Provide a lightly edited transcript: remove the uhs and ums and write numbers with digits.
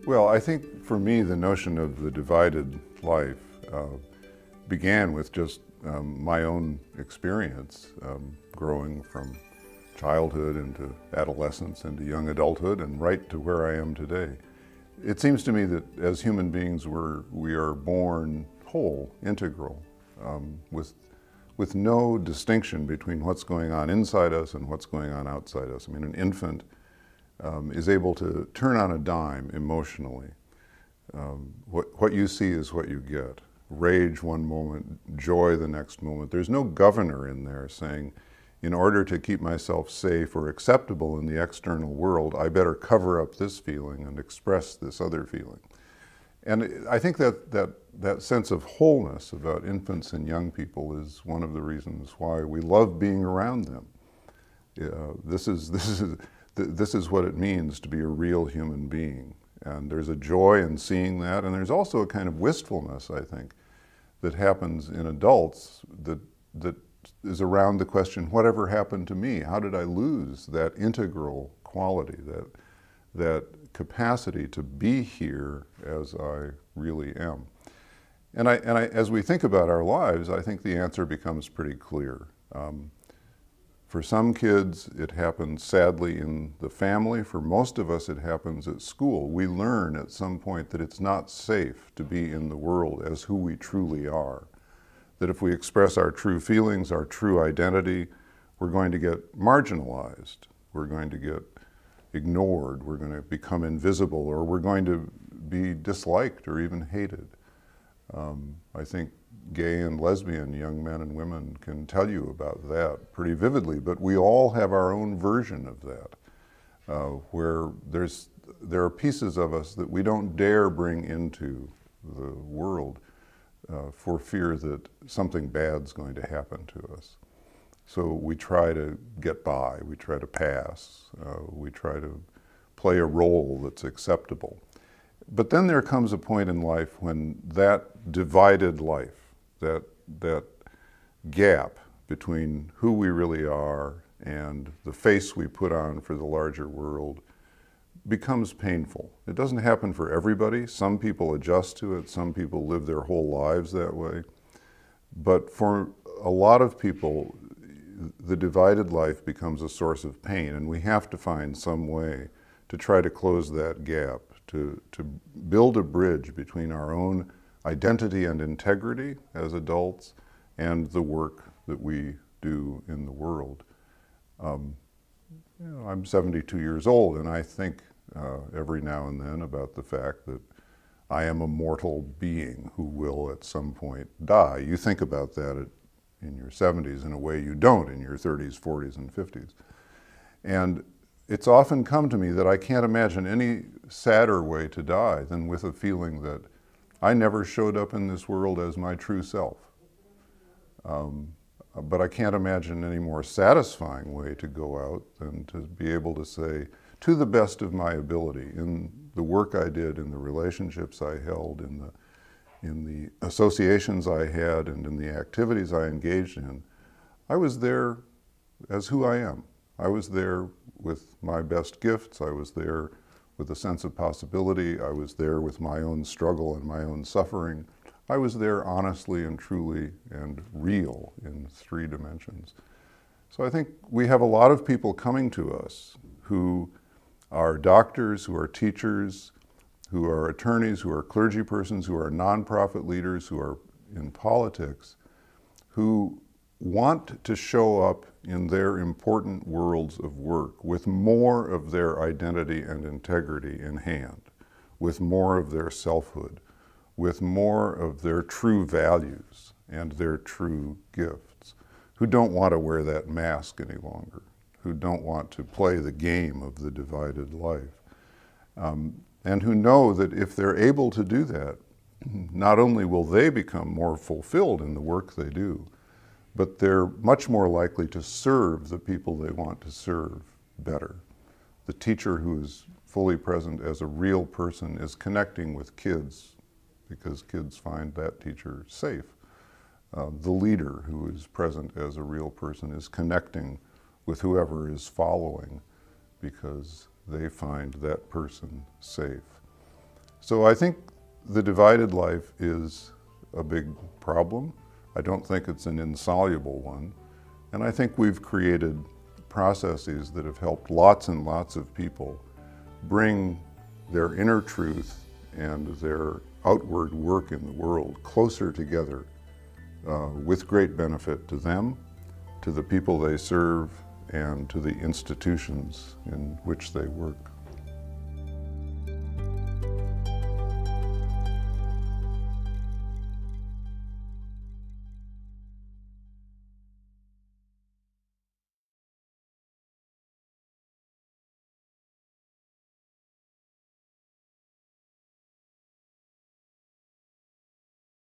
Well, I think for me, the notion of the divided life began with just my own experience growing from childhood into adolescence into young adulthood and right to where I am today. It seems to me that as human beings, we are born whole, integral, with no distinction between what's going on inside us and what's going on outside us. I mean, an infant is able to turn on a dime emotionally. What you see is what you get. Rage one moment, joy the next moment. There's no governor in there saying, in order to keep myself safe or acceptable in the external world, I better cover up this feeling and express this other feeling. And I think that sense of wholeness about infants and young people is one of the reasons why we love being around them. This is what it means to be a real human being. And there's a joy in seeing that, and there's also a kind of wistfulness, I think, that happens in adults that is around the question, whatever happened to me? How did I lose that integral quality, that capacity to be here as I really am? And as we think about our lives, I think the answer becomes pretty clear. For some kids, it happens sadly in the family. For most of us, it happens at school. We learn at some point that it's not safe to be in the world as who we truly are. That if we express our true feelings, our true identity, we're going to get marginalized. We're going to get ignored. We're going to become invisible, or we're going to be disliked or even hated. I think gay and lesbian young men and women can tell you about that pretty vividly, but we all have our own version of that, where there are pieces of us that we don't dare bring into the world for fear that something bad's going to happen to us. So we try to get by, we try to pass, we try to play a role that's acceptable. But then there comes a point in life when that divided life, that gap between who we really are and the face we put on for the larger world becomes painful. It doesn't happen for everybody. Some people adjust to it. Some people live their whole lives that way. But for a lot of people, the divided life becomes a source of pain, and we have to find some way to try to close that gap, to build a bridge between our own identity and integrity as adults and the work that we do in the world. I'm 72 years old, and I think every now and then about the fact that I am a mortal being who will at some point die. You think about that in your 70s in a way you don't in your 30s, 40s, and 50s. And it's often come to me that I can't imagine any sadder way to die than with a feeling that I never showed up in this world as my true self. But I can't imagine any more satisfying way to go out than to be able to say, to the best of my ability, in the work I did, in the relationships I held, in the associations I had, and in the activities I engaged in, I was there as who I am. I was there with my best gifts. I was there with a sense of possibility. I was there with my own struggle and my own suffering. I was there honestly and truly and real in 3 dimensions. So I think we have a lot of people coming to us who are doctors, who are teachers, who are attorneys, who are clergy persons, who are nonprofit leaders, who are in politics, who want to show up in their important worlds of work with more of their identity and integrity in hand, with more of their selfhood, with more of their true values and their true gifts, who don't want to wear that mask any longer, who don't want to play the game of the divided life, and who know that if they're able to do that, not only will they become more fulfilled in the work they do, but they're much more likely to serve the people they want to serve better. The teacher who is fully present as a real person is connecting with kids because kids find that teacher safe. The leader who is present as a real person is connecting with whoever is following because they find that person safe. So I think the divided life is a big problem. I don't think it's an insoluble one. And I think we've created processes that have helped lots and lots of people bring their inner truth and their outward work in the world closer together with great benefit to them, to the people they serve, and to the institutions in which they work.